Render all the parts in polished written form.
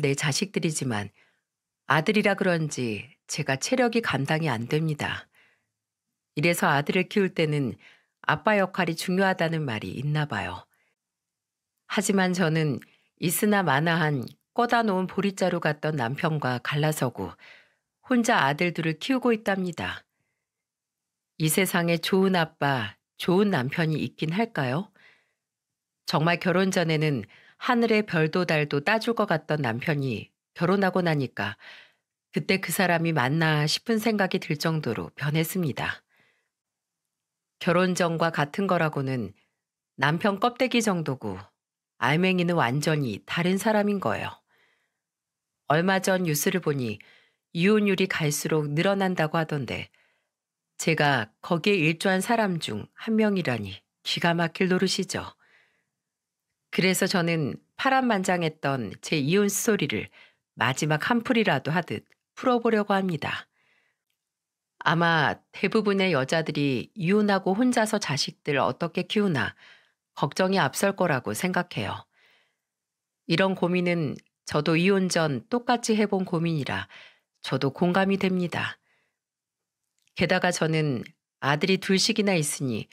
내 자식들이지만 아들이라 그런지 제가 체력이 감당이 안 됩니다. 이래서 아들을 키울 때는 아빠 역할이 중요하다는 말이 있나 봐요. 하지만 저는 있으나 마나한 꺼다 놓은 보릿자루 같던 남편과 갈라서고 혼자 아들 둘을 키우고 있답니다. 이 세상에 좋은 아빠, 좋은 남편이 있긴 할까요? 정말 결혼 전에는 하늘의 별도 달도 따줄 것 같던 남편이 결혼하고 나니까 그때 그 사람이 맞나 싶은 생각이 들 정도로 변했습니다. 결혼 전과 같은 거라고는 남편 껍데기 정도고 알맹이는 완전히 다른 사람인 거예요. 얼마 전 뉴스를 보니 이혼율이 갈수록 늘어난다고 하던데 제가 거기에 일조한 사람 중 한 명이라니 기가 막힐 노릇이죠. 그래서 저는 파란만장했던 제 이혼 스토리를 마지막 한 풀이라도 하듯 풀어보려고 합니다. 아마 대부분의 여자들이 이혼하고 혼자서 자식들 어떻게 키우나 걱정이 앞설 거라고 생각해요. 이런 고민은 저도 이혼 전 똑같이 해본 고민이라 저도 공감이 됩니다. 게다가 저는 아들이 둘씩이나 있으니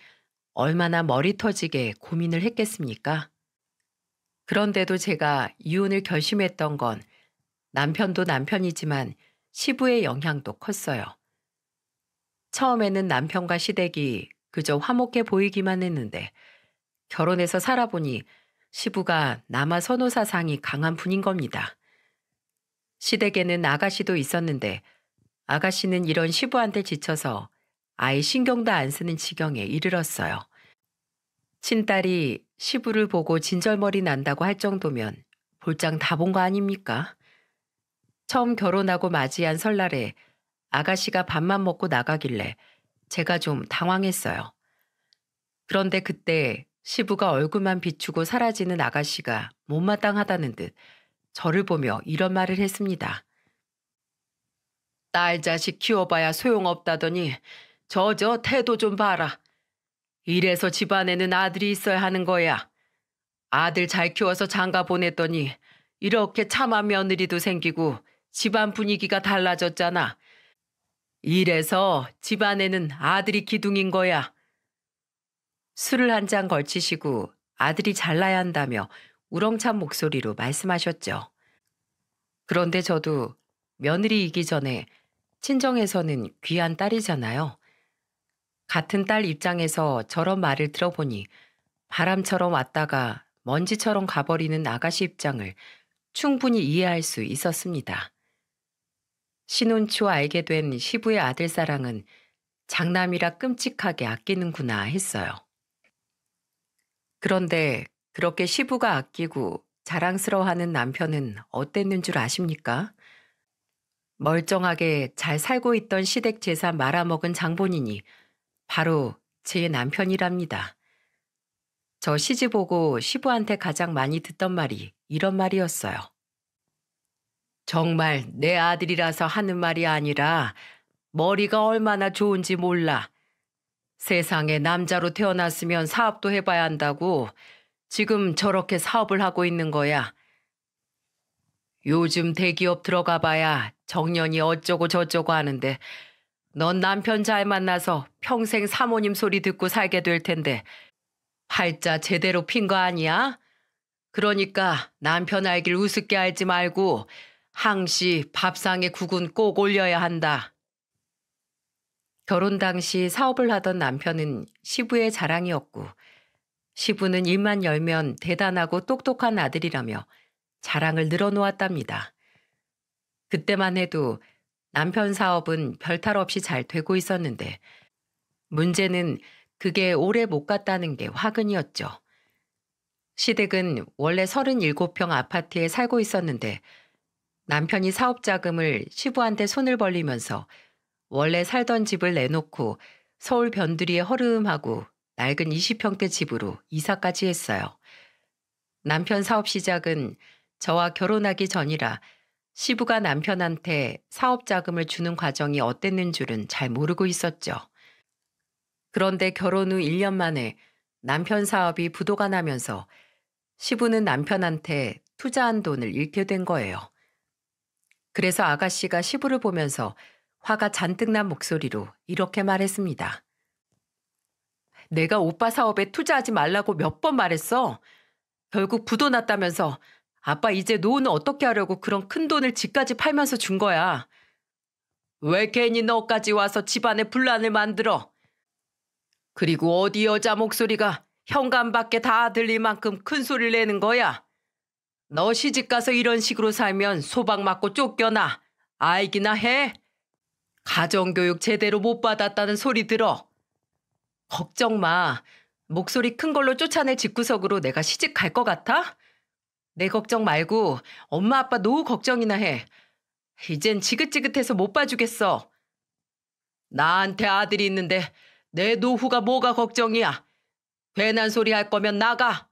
얼마나 머리 터지게 고민을 했겠습니까? 그런데도 제가 이혼을 결심했던 건 남편도 남편이지만 시부의 영향도 컸어요. 처음에는 남편과 시댁이 그저 화목해 보이기만 했는데 결혼해서 살아보니 시부가 남아 선호 사상이 강한 분인 겁니다. 시댁에는 아가씨도 있었는데 아가씨는 이런 시부한테 지쳐서 아예 신경도 안 쓰는 지경에 이르렀어요. 친딸이 시부를 보고 진절머리 난다고 할 정도면 볼장 다 본 거 아닙니까? 처음 결혼하고 맞이한 설날에 아가씨가 밥만 먹고 나가길래 제가 좀 당황했어요. 그런데 그때 시부가 얼굴만 비추고 사라지는 아가씨가 못마땅하다는 듯 저를 보며 이런 말을 했습니다. 딸 자식 키워봐야 소용없다더니 저 태도 좀 봐라. 이래서 집안에는 아들이 있어야 하는 거야. 아들 잘 키워서 장가 보냈더니 이렇게 참한 며느리도 생기고 집안 분위기가 달라졌잖아. 이래서 집안에는 아들이 기둥인 거야. 술을 한 잔 걸치시고 아들이 잘나야 한다며 우렁찬 목소리로 말씀하셨죠. 그런데 저도 며느리이기 전에 친정에서는 귀한 딸이잖아요. 같은 딸 입장에서 저런 말을 들어보니 바람처럼 왔다가 먼지처럼 가버리는 아가씨 입장을 충분히 이해할 수 있었습니다. 신혼 초 알게 된 시부의 아들 사랑은 장남이라 끔찍하게 아끼는구나 했어요. 그런데 그렇게 시부가 아끼고 자랑스러워하는 남편은 어땠는 줄 아십니까? 멀쩡하게 잘 살고 있던 시댁 재산 말아먹은 장본인이 바로 제 남편이랍니다. 저 시집 오고 시부한테 가장 많이 듣던 말이 이런 말이었어요. 정말 내 아들이라서 하는 말이 아니라 머리가 얼마나 좋은지 몰라. 세상에 남자로 태어났으면 사업도 해봐야 한다고 지금 저렇게 사업을 하고 있는 거야. 요즘 대기업 들어가 봐야 정년이 어쩌고 저쩌고 하는데 넌 남편 잘 만나서 평생 사모님 소리 듣고 살게 될 텐데 팔자 제대로 핀 거 아니야? 그러니까 남편 알길 우습게 알지 말고 항시 밥상에 국은 꼭 올려야 한다. 결혼 당시 사업을 하던 남편은 시부의 자랑이었고 시부는 입만 열면 대단하고 똑똑한 아들이라며 자랑을 늘어놓았답니다. 그때만 해도 남편 사업은 별탈 없이 잘 되고 있었는데 문제는 그게 오래 못 갔다는 게 화근이었죠. 시댁은 원래 37평 아파트에 살고 있었는데 남편이 사업 자금을 시부한테 손을 벌리면서 원래 살던 집을 내놓고 서울 변두리에 허름하고 낡은 20평대 집으로 이사까지 했어요. 남편 사업 시작은 저와 결혼하기 전이라 시부가 남편한테 사업 자금을 주는 과정이 어땠는 줄은 잘 모르고 있었죠. 그런데 결혼 후 1년 만에 남편 사업이 부도가 나면서 시부는 남편한테 투자한 돈을 잃게 된 거예요. 그래서 아가씨가 시부를 보면서 화가 잔뜩 난 목소리로 이렇게 말했습니다. 내가 오빠 사업에 투자하지 말라고 몇 번 말했어. 결국 부도 났다면서 아빠 이제 노후는 어떻게 하려고 그런 큰 돈을 집까지 팔면서 준 거야. 왜 괜히 너까지 와서 집안에 분란을 만들어? 그리고 어디 여자 목소리가 현관밖에 다 들릴 만큼 큰 소리를 내는 거야? 너 시집가서 이런 식으로 살면 소박 맞고 쫓겨나. 알기나 해? 가정교육 제대로 못 받았다는 소리 들어. 걱정 마. 목소리 큰 걸로 쫓아낼 집구석으로 내가 시집 갈 것 같아? 내 걱정 말고 엄마 아빠 노후 걱정이나 해. 이젠 지긋지긋해서 못 봐주겠어. 나한테 아들이 있는데 내 노후가 뭐가 걱정이야. 괜한 소리 할 거면 나가.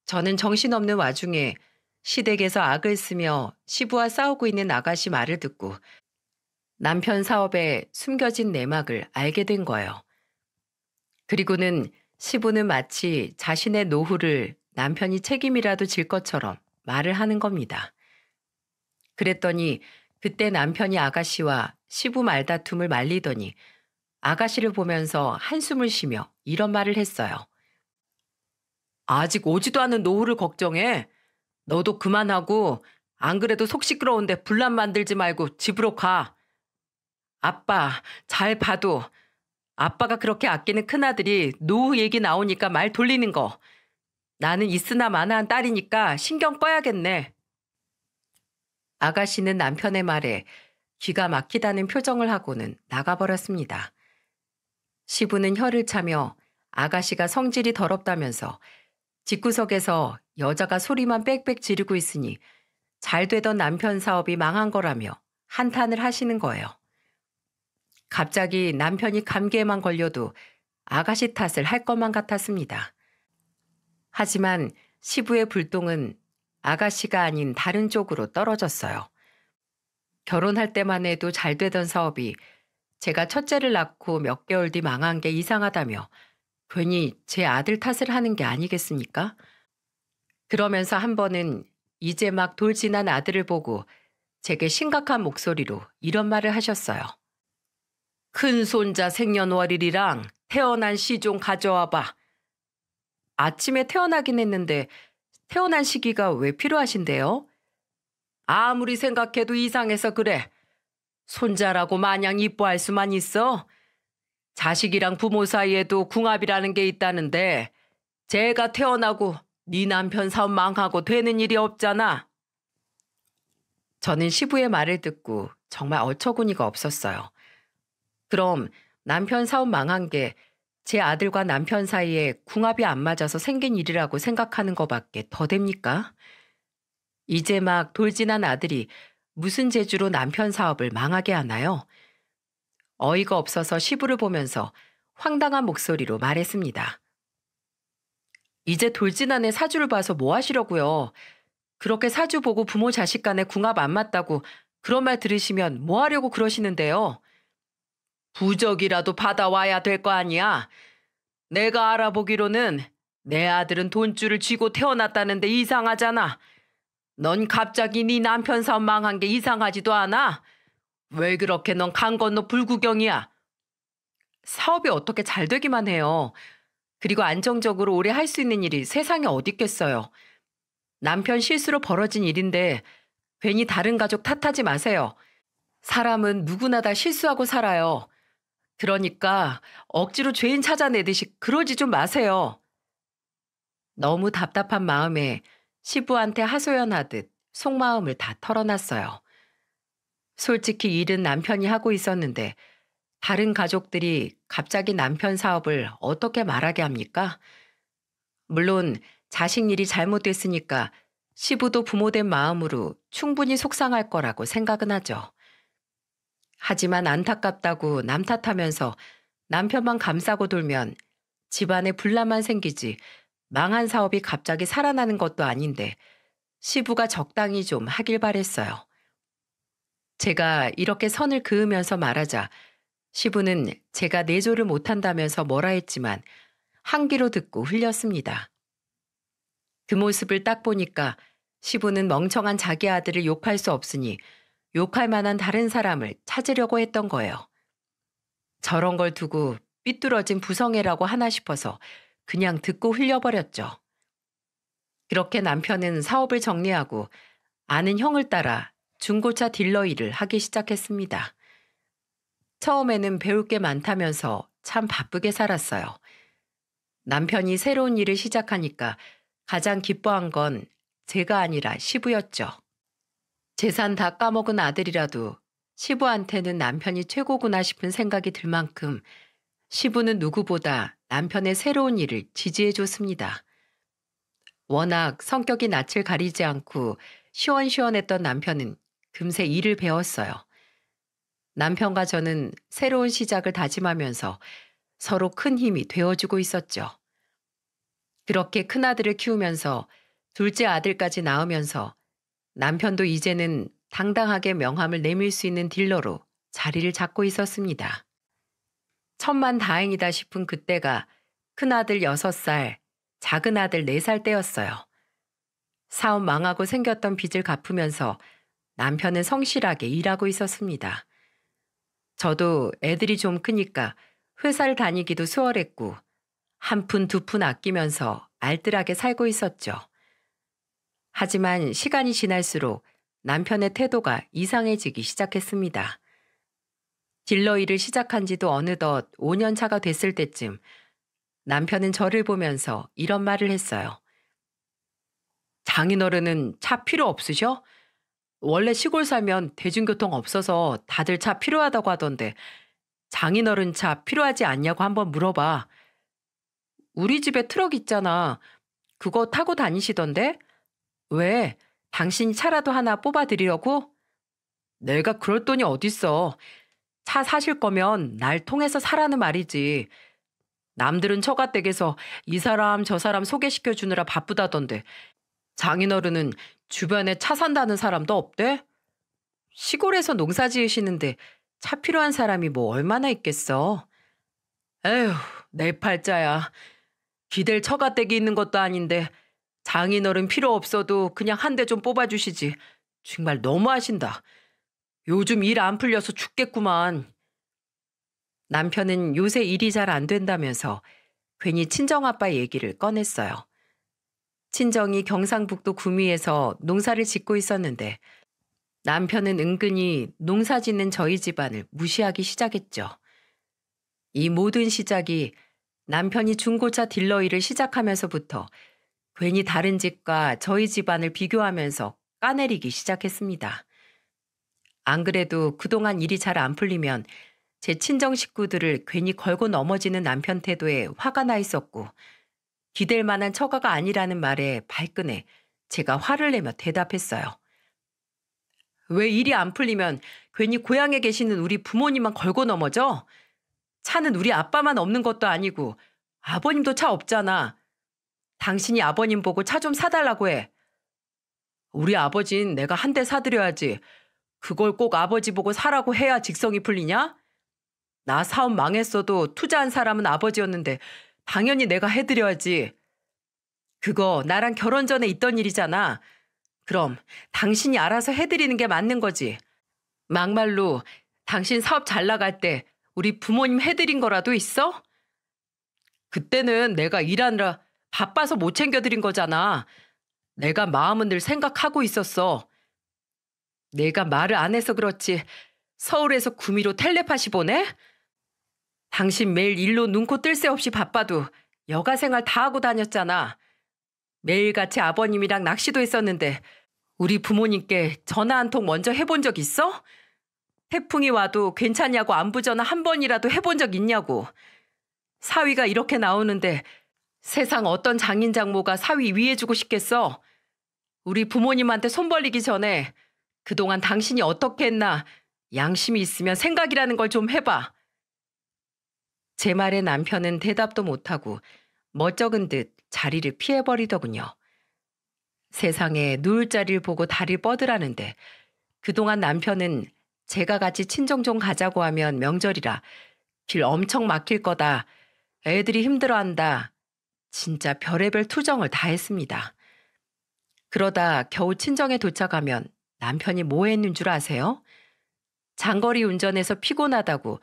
저는 정신없는 와중에 시댁에서 악을 쓰며 시부와 싸우고 있는 아가씨 말을 듣고 남편 사업에 숨겨진 내막을 알게 된 거예요. 그리고는 시부는 마치 자신의 노후를 남편이 책임이라도 질 것처럼 말을 하는 겁니다. 그랬더니 그때 남편이 아가씨와 시부 말다툼을 말리더니 아가씨를 보면서 한숨을 쉬며 이런 말을 했어요. 아직 오지도 않은 노후를 걱정해. 너도 그만하고 안 그래도 속 시끄러운데 분란 만들지 말고 집으로 가. 아빠 잘 봐도 아빠가 그렇게 아끼는 큰아들이 노후 얘기 나오니까 말 돌리는 거. 나는 있으나 마나한 딸이니까 신경 꺼야겠네. 아가씨는 남편의 말에 귀가 막히다는 표정을 하고는 나가버렸습니다. 시부는 혀를 차며 아가씨가 성질이 더럽다면서 집구석에서 여자가 소리만 빽빽 지르고 있으니 잘 되던 남편 사업이 망한 거라며 한탄을 하시는 거예요. 갑자기 남편이 감기에만 걸려도 아가씨 탓을 할 것만 같았습니다. 하지만 시부의 불똥은 아가씨가 아닌 다른 쪽으로 떨어졌어요. 결혼할 때만 해도 잘 되던 사업이 제가 첫째를 낳고 몇 개월 뒤 망한 게 이상하다며 괜히 제 아들 탓을 하는 게 아니겠습니까? 그러면서 한 번은 이제 막 돌진한 아들을 보고 제게 심각한 목소리로 이런 말을 하셨어요. 큰 손자 생년월일이랑 태어난 시 좀 가져와 봐. 아침에 태어나긴 했는데 태어난 시기가 왜 필요하신데요? 아무리 생각해도 이상해서 그래. 손자라고 마냥 이뻐할 수만 있어? 자식이랑 부모 사이에도 궁합이라는 게 있다는데 제가 태어나고 네 남편 사업 망하고 되는 일이 없잖아. 저는 시부의 말을 듣고 정말 어처구니가 없었어요. 그럼 남편 사업 망한 게 제 아들과 남편 사이에 궁합이 안 맞아서 생긴 일이라고 생각하는 것밖에 더 됩니까? 이제 막 돌진한 아들이 무슨 재주로 남편 사업을 망하게 하나요? 어이가 없어서 시부를 보면서 황당한 목소리로 말했습니다. 이제 돌진한 애 사주를 봐서 뭐 하시려고요? 그렇게 사주 보고 부모 자식 간에 궁합 안 맞다고 그런 말 들으시면 뭐 하려고 그러시는데요? 부적이라도 받아와야 될 거 아니야. 내가 알아보기로는 내 아들은 돈줄을 쥐고 태어났다는데 이상하잖아. 넌 갑자기 네 남편 사업 망한 게 이상하지도 않아? 왜 그렇게 넌 강 건너 불구경이야? 사업이 어떻게 잘 되기만 해요. 그리고 안정적으로 오래 할 수 있는 일이 세상에 어디 있겠어요. 남편 실수로 벌어진 일인데 괜히 다른 가족 탓하지 마세요. 사람은 누구나 다 실수하고 살아요. 그러니까 억지로 죄인 찾아내듯이 그러지 좀 마세요. 너무 답답한 마음에 시부한테 하소연하듯 속마음을 다 털어놨어요. 솔직히 일은 남편이 하고 있었는데 다른 가족들이 갑자기 남편 사업을 어떻게 말하게 합니까? 물론 자식 일이 잘못됐으니까 시부도 부모된 마음으로 충분히 속상할 거라고 생각은 하죠. 하지만 안타깝다고 남 탓하면서 남편만 감싸고 돌면 집안에 분란만 생기지 망한 사업이 갑자기 살아나는 것도 아닌데 시부가 적당히 좀 하길 바랬어요. 제가 이렇게 선을 그으면서 말하자 시부는 제가 내조를 못한다면서 뭐라 했지만 한 귀로 듣고 흘렸습니다. 그 모습을 딱 보니까 시부는 멍청한 자기 아들을 욕할 수 없으니 욕할 만한 다른 사람을 찾으려고 했던 거예요. 저런 걸 두고 삐뚤어진 부성애라고 하나 싶어서 그냥 듣고 흘려버렸죠. 그렇게 남편은 사업을 정리하고 아는 형을 따라 중고차 딜러 일을 하기 시작했습니다. 처음에는 배울 게 많다면서 참 바쁘게 살았어요. 남편이 새로운 일을 시작하니까 가장 기뻐한 건 제가 아니라 시부였죠. 재산 다 까먹은 아들이라도 시부한테는 남편이 최고구나 싶은 생각이 들 만큼 시부는 누구보다 남편의 새로운 일을 지지해줬습니다. 워낙 성격이 낯을 가리지 않고 시원시원했던 남편은 금세 일을 배웠어요. 남편과 저는 새로운 시작을 다짐하면서 서로 큰 힘이 되어주고 있었죠. 그렇게 큰아들을 키우면서 둘째 아들까지 낳으면서 남편도 이제는 당당하게 명함을 내밀 수 있는 딜러로 자리를 잡고 있었습니다. 천만다행이다 싶은 그때가 큰아들 6살, 작은아들 4살 때였어요. 사업 망하고 생겼던 빚을 갚으면서 남편은 성실하게 일하고 있었습니다. 저도 애들이 좀 크니까 회사를 다니기도 수월했고 한 푼 두 푼 아끼면서 알뜰하게 살고 있었죠. 하지만 시간이 지날수록 남편의 태도가 이상해지기 시작했습니다. 딜러 일을 시작한 지도 어느덧 5년 차가 됐을 때쯤 남편은 저를 보면서 이런 말을 했어요. 장인어른은 차 필요 없으셔? 원래 시골 살면 대중교통 없어서 다들 차 필요하다고 하던데 장인어른 차 필요하지 않냐고 한번 물어봐. 우리 집에 트럭 있잖아. 그거 타고 다니시던데? 왜? 당신이 차라도 하나 뽑아드리려고? 내가 그럴 돈이 어딨어. 차 사실 거면 날 통해서 사라는 말이지. 남들은 처가댁에서 이 사람 저 사람 소개시켜 주느라 바쁘다던데 장인어른은 주변에 차 산다는 사람도 없대? 시골에서 농사 지으시는데 차 필요한 사람이 뭐 얼마나 있겠어. 에휴, 내 팔자야. 기댈 처가댁이 있는 것도 아닌데 장인어른 필요 없어도 그냥 한 대 좀 뽑아주시지. 정말 너무하신다. 요즘 일 안 풀려서 죽겠구만. 남편은 요새 일이 잘 안 된다면서 괜히 친정아빠 얘기를 꺼냈어요. 친정이 경상북도 구미에서 농사를 짓고 있었는데 남편은 은근히 농사 짓는 저희 집안을 무시하기 시작했죠. 이 모든 시작이 남편이 중고차 딜러 일을 시작하면서부터 괜히 다른 집과 저희 집안을 비교하면서 까내리기 시작했습니다. 안 그래도 그동안 일이 잘 안 풀리면 제 친정 식구들을 괜히 걸고 넘어지는 남편 태도에 화가 나 있었고 기댈 만한 처가가 아니라는 말에 발끈해 제가 화를 내며 대답했어요. 왜 일이 안 풀리면 괜히 고향에 계시는 우리 부모님만 걸고 넘어져? 차는 우리 아빠만 없는 것도 아니고 아버님도 차 없잖아. 당신이 아버님 보고 차 좀 사달라고 해. 우리 아버진 내가 한 대 사드려야지. 그걸 꼭 아버지 보고 사라고 해야 직성이 풀리냐? 나 사업 망했어도 투자한 사람은 아버지였는데 당연히 내가 해드려야지. 그거 나랑 결혼 전에 있던 일이잖아. 그럼 당신이 알아서 해드리는 게 맞는 거지. 막말로 당신 사업 잘 나갈 때 우리 부모님 해드린 거라도 있어? 그때는 내가 일하느라 바빠서 못 챙겨드린 거잖아. 내가 마음은 늘 생각하고 있었어. 내가 말을 안 해서 그렇지 서울에서 구미로 텔레파시 보내? 당신 매일 일로 눈코 뜰 새 없이 바빠도 여가 생활 다 하고 다녔잖아. 매일같이 아버님이랑 낚시도 했었는데 우리 부모님께 전화 한 통 먼저 해본 적 있어? 태풍이 와도 괜찮냐고 안부 전화 한 번이라도 해본 적 있냐고. 사위가 이렇게 나오는데 세상 어떤 장인 장모가 사위 위해주고 싶겠어? 우리 부모님한테 손 벌리기 전에 그동안 당신이 어떻게 했나 양심이 있으면 생각이라는 걸 좀 해봐. 제 말에 남편은 대답도 못하고 멋쩍은 듯 자리를 피해버리더군요. 세상에 누울 자리를 보고 다리를 뻗으라는데 그동안 남편은 제가 같이 친정 좀 가자고 하면 명절이라 길 엄청 막힐 거다. 애들이 힘들어한다. 진짜 별의별 투정을 다 했습니다. 그러다 겨우 친정에 도착하면 남편이 뭐 했는 줄 아세요? 장거리 운전해서 피곤하다고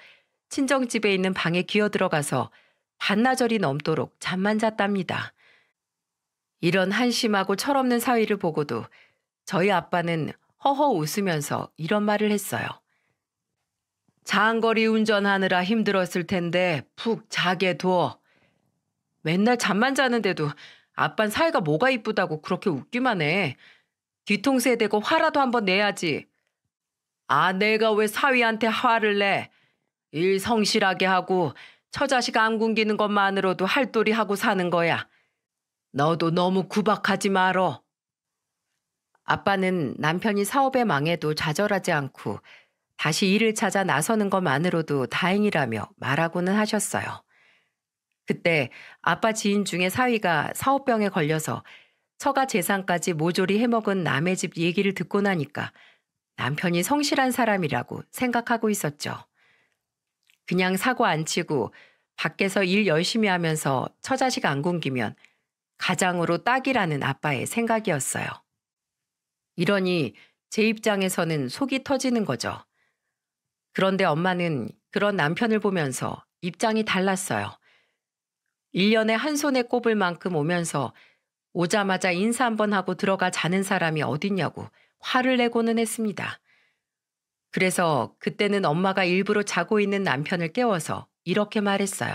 친정집에 있는 방에 기어 들어가서 반나절이 넘도록 잠만 잤답니다. 이런 한심하고 철없는 사위를 보고도 저희 아빠는 허허 웃으면서 이런 말을 했어요. 장거리 운전하느라 힘들었을 텐데 푹 자게 둬. 맨날 잠만 자는데도 아빤 사이가 뭐가 이쁘다고 그렇게 웃기만 해. 뒤통수에 대고 화라도 한번 내야지. 아, 내가 왜 사위한테 화를 내? 일 성실하게 하고 처자식 안 굶기는 것만으로도 할도리 하고 사는 거야. 너도 너무 구박하지 말어. 아빠는 남편이 사업에 망해도 좌절하지 않고 다시 일을 찾아 나서는 것만으로도 다행이라며 말하고는 하셨어요. 그때 아빠 지인 중에 사위가 사업병에 걸려서 처가 재산까지 모조리 해먹은 남의 집 얘기를 듣고 나니까 남편이 성실한 사람이라고 생각하고 있었죠. 그냥 사고 안 치고 밖에서 일 열심히 하면서 처자식 안 굶기면 가장으로 딱이라는 아빠의 생각이었어요. 이러니 제 입장에서는 속이 터지는 거죠. 그런데 엄마는 그런 남편을 보면서 입장이 달랐어요. 1년에 한 손에 꼽을 만큼 오면서 오자마자 인사 한번 하고 들어가 자는 사람이 어딨냐고 화를 내고는 했습니다. 그래서 그때는 엄마가 일부러 자고 있는 남편을 깨워서 이렇게 말했어요.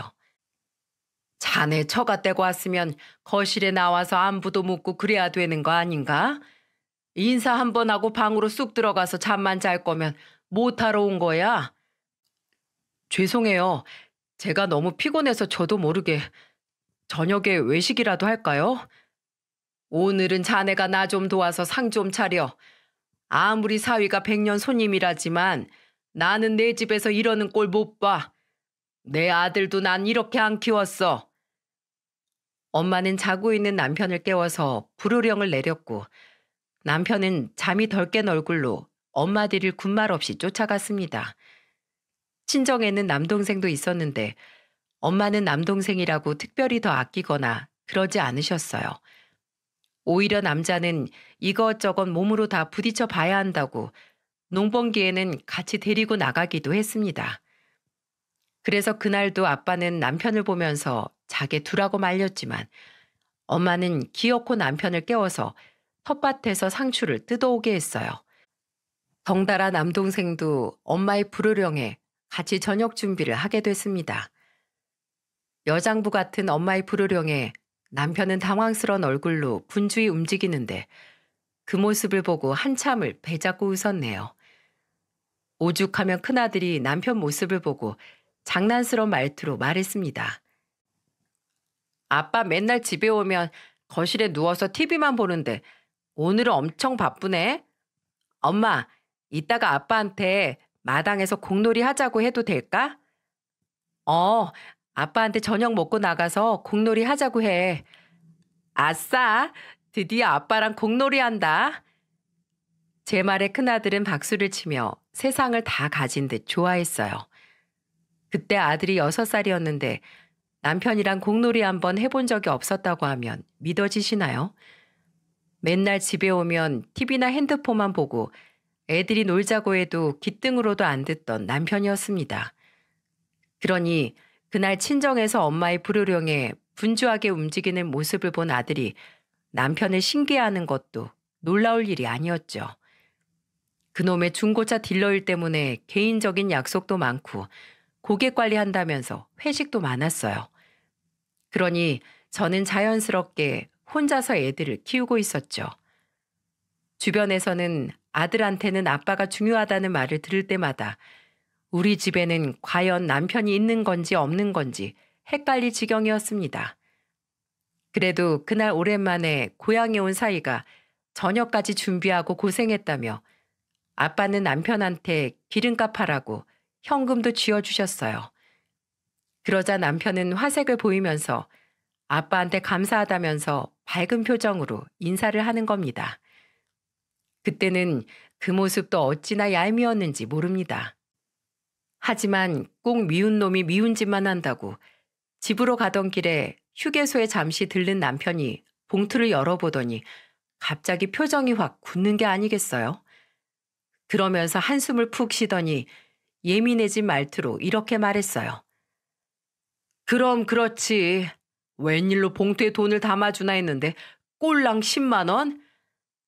자네 처가 떼고 왔으면 거실에 나와서 안부도 묻고 그래야 되는 거 아닌가? 인사 한번 하고 방으로 쑥 들어가서 잠만 잘 거면 못하러 온 거야? 죄송해요. 제가 너무 피곤해서 저도 모르게 저녁에 외식이라도 할까요? 오늘은 자네가 나 좀 도와서 상 좀 차려. 아무리 사위가 100년 손님이라지만 나는 내 집에서 이러는 꼴 못 봐. 내 아들도 난 이렇게 안 키웠어. 엄마는 자고 있는 남편을 깨워서 불호령을 내렸고 남편은 잠이 덜 깬 얼굴로 엄마 뒤를 군말 없이 쫓아갔습니다. 친정에는 남동생도 있었는데 엄마는 남동생이라고 특별히 더 아끼거나 그러지 않으셨어요. 오히려 남자는 이것저것 몸으로 다 부딪혀 봐야 한다고 농번기에는 같이 데리고 나가기도 했습니다. 그래서 그날도 아빠는 남편을 보면서 자게 두라고 말렸지만 엄마는 기어코 남편을 깨워서 텃밭에서 상추를 뜯어오게 했어요. 덩달아 남동생도 엄마의 불호령에 같이 저녁 준비를 하게 됐습니다. 여장부 같은 엄마의 불호령에 남편은 당황스러운 얼굴로 분주히 움직이는데 그 모습을 보고 한참을 배잡고 웃었네요. 오죽하면 큰아들이 남편 모습을 보고 장난스러운 말투로 말했습니다. 아빠 맨날 집에 오면 거실에 누워서 TV만 보는데 오늘은 엄청 바쁘네. 엄마, 이따가 아빠한테 마당에서 공놀이 하자고 해도 될까? 아빠한테 저녁 먹고 나가서 공놀이 하자고 해. 아싸, 드디어 아빠랑 공놀이 한다. 제 말에 큰아들은 박수를 치며 세상을 다 가진 듯 좋아했어요. 그때 아들이 6살이었는데 남편이랑 공놀이 한번 해본 적이 없었다고 하면 믿어지시나요? 맨날 집에 오면 TV나 핸드폰만 보고 애들이 놀자고 해도 귓등으로도 안 듣던 남편이었습니다. 그러니 그날 친정에서 엄마의 불호령에 분주하게 움직이는 모습을 본 아들이 남편을 신기해하는 것도 놀라울 일이 아니었죠. 그놈의 중고차 딜러일 때문에 개인적인 약속도 많고 고객 관리한다면서 회식도 많았어요. 그러니 저는 자연스럽게 혼자서 애들을 키우고 있었죠. 주변에서는 아들한테는 아빠가 중요하다는 말을 들을 때마다 우리 집에는 과연 남편이 있는 건지 없는 건지 헷갈릴 지경이었습니다. 그래도 그날 오랜만에 고향에 온 사이가 저녁까지 준비하고 고생했다며 아빠는 남편한테 기름값 하라고 현금도 쥐어주셨어요. 그러자 남편은 화색을 보이면서 아빠한테 감사하다면서 밝은 표정으로 인사를 하는 겁니다. 그때는 그 모습도 어찌나 얄미웠는지 모릅니다. 하지만 꼭 미운 놈이 미운 짓만 한다고 집으로 가던 길에 휴게소에 잠시 들른 남편이 봉투를 열어보더니 갑자기 표정이 확 굳는 게 아니겠어요? 그러면서 한숨을 푹 쉬더니 예민해진 말투로 이렇게 말했어요. 그럼 그렇지. 웬일로 봉투에 돈을 담아주나 했는데 꼴랑 10만 원?